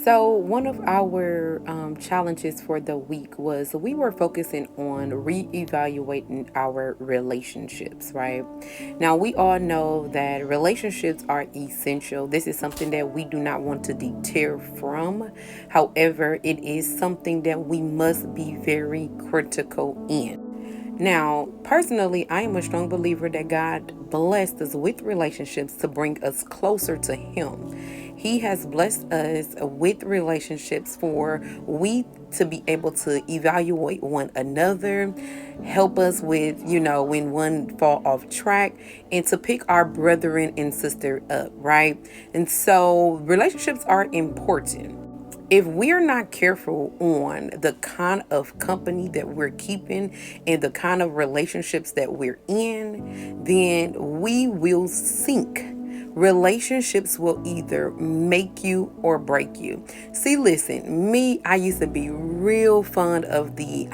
So, one of our challenges for the week was we were focusing on reevaluating our relationships, right? Now, we all know that relationships are essential. This is something that we do not want to deter from. However, it is something that we must be very critical in. Now, personally, I am a strong believer that God blessed us with relationships to bring us closer to Him. He has blessed us with relationships for we to be able to evaluate one another, help us with, when one fall off track, and to pick our brethren and sister up, right? And so relationships are important. If we're not careful on the kind of company that we're keeping and the kind of relationships that we're in, then we will sink. Relationships will either make you or break you. See, listen, I used to be real fond of the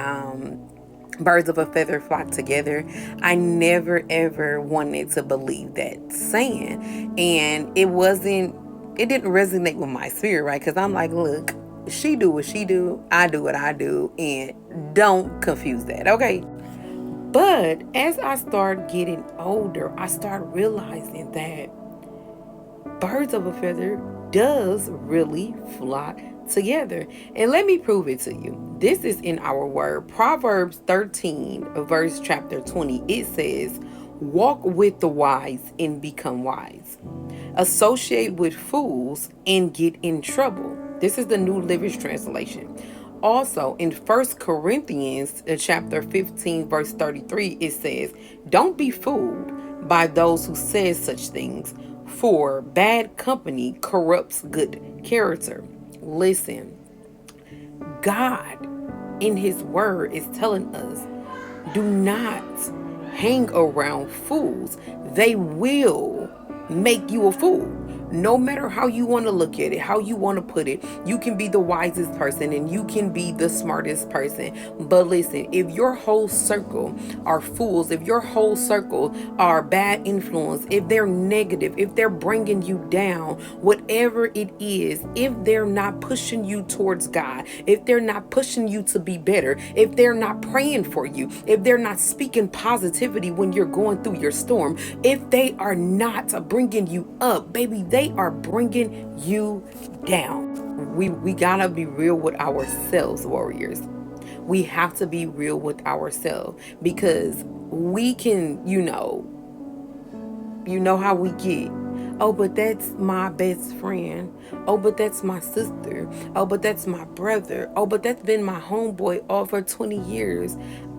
birds of a feather flock together. I never ever wanted to believe that saying, and it didn't resonate with my spirit, right? Because I'm like, look, she do what she do, I do what I do, and don't confuse that, okay? But as I start getting older, I start realizing that birds of a feather does really flock together. And let me prove it to you. This is in our word. Proverbs 13, verse chapter 20. It says, walk with the wise and become wise. Associate with fools and get in trouble. This is the New Living Translation. Also, in 1 Corinthians chapter 15, verse 33, it says, don't be fooled by those who say such things, for bad company corrupts good character. Listen, God in His word is telling us, do not hang around fools. They will make you a fool. No matter how you want to look at it, how you want to put it, you can be the wisest person and you can be the smartest person. But listen, if your whole circle are fools, if your whole circle are bad influence, if they're negative, if they're bringing you down, whatever it is, if they're not pushing you towards God, if they're not pushing you to be better, if they're not praying for you, if they're not speaking positivity when you're going through your storm, if they are not bringing you up, baby, they are bringing you down. We gotta be real with ourselves, warriors. We have to be real with ourselves because we can, how we get. Oh, but that's my best friend. Oh, but that's my sister. Oh, but that's my brother. Oh, but that's been my homeboy all for 20 years.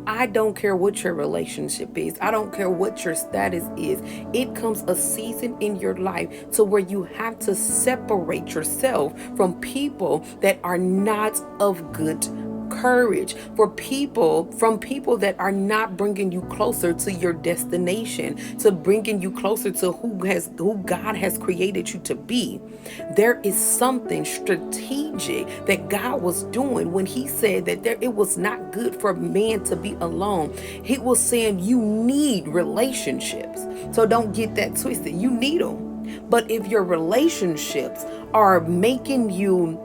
I don't care what your relationship is. I don't care what your status is. It comes a season in your life to where you have to separate yourself from people that are not of good courage, from people that are not bringing you closer to your destination, to bringing you closer to who God has created you to be. There is something strategic that God was doing when He said that it was not good for man to be alone. He was saying you need relationships. So don't get that twisted. You need them. But if your relationships are making you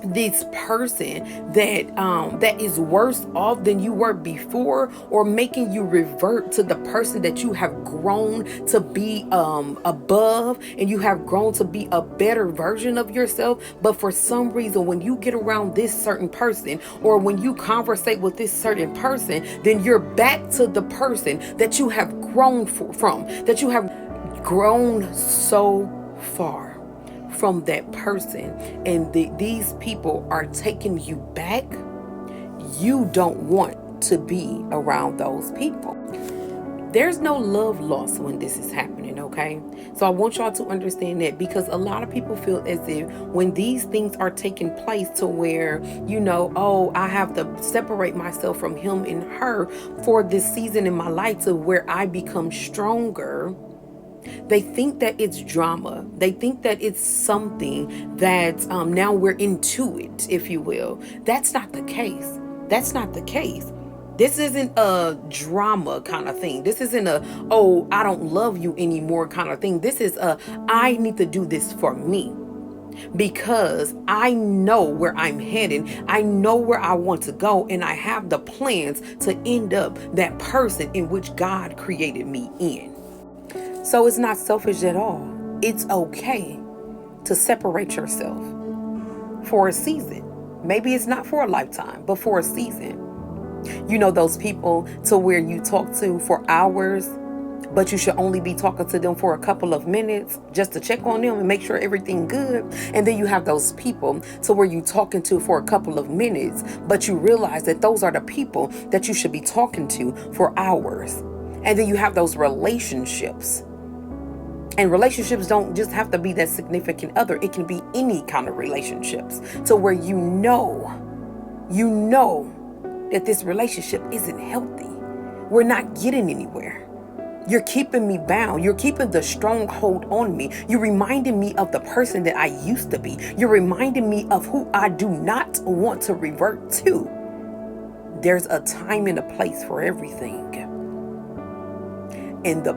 this person that is worse off than you were before, or making you revert to the person that you have grown to be above, and you have grown to be a better version of yourself, but for some reason when you get around this certain person, or when you conversate with this certain person, then you're back to the person that you have grown from, that you have grown so far from that person, and these people are taking you back. You don't want to be around those people. There's no love lost when this is happening, okay? So I want y'all to understand that, because a lot of people feel as if when these things are taking place to where, oh, I have to separate myself from him and her for this season in my life to where I become stronger. They think that it's drama. They think that it's something that now we're into it, if you will. That's not the case. That's not the case. This isn't a drama kind of thing. This isn't oh, I don't love you anymore kind of thing. This is I need to do this for me. because I know where I'm heading. I know where I want to go, and I have the plans to end up that person in which God created me in. So it's not selfish at all. It's okay to separate yourself for a season. Maybe it's not for a lifetime, but for a season. You know those people to where you talk to for hours, but you should only be talking to them for a couple of minutes just to check on them and make sure everything good. And then you have those people to where you talking to for a couple of minutes, but you realize that those are the people that you should be talking to for hours. And then you have those relationships. And relationships don't just have to be that significant other. It can be any kind of relationships to where you know that this relationship isn't healthy. We're not getting anywhere. You're keeping me bound. You're keeping the stronghold on me. You're reminding me of the person that I used to be. You're reminding me of who I do not want to revert to. There's a time and a place for everything. And the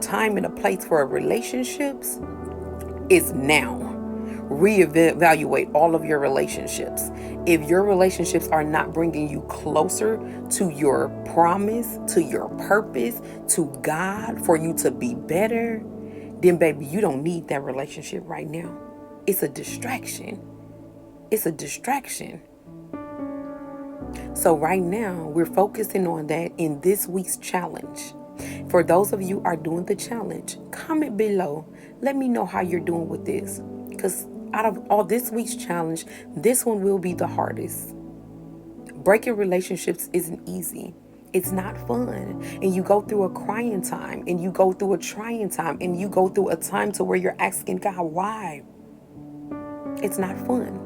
time and the place for relationships is now. Reevaluate all of your relationships. If your relationships are not bringing you closer to your promise, to your purpose, to God, for you to be better, then baby, you don't need that relationship right now. It's a distraction. It's a distraction. So right now, we're focusing on that in this week's challenge. For those of you who are doing the challenge, comment below. Let me know how you're doing with this. Because out of all this week's challenge, this one will be the hardest. Breaking relationships isn't easy. It's not fun. And you go through a crying time, and you go through a trying time, and you go through a time to where you're asking God, why? It's not fun,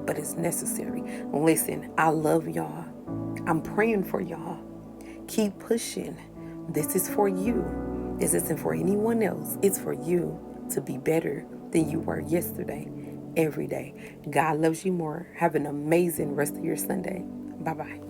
but it's necessary. Listen, I love y'all. I'm praying for y'all. Keep pushing. This is for you. This isn't for anyone else. It's for you to be better than you were yesterday, every day. God loves you more. Have an amazing rest of your Sunday. Bye-bye.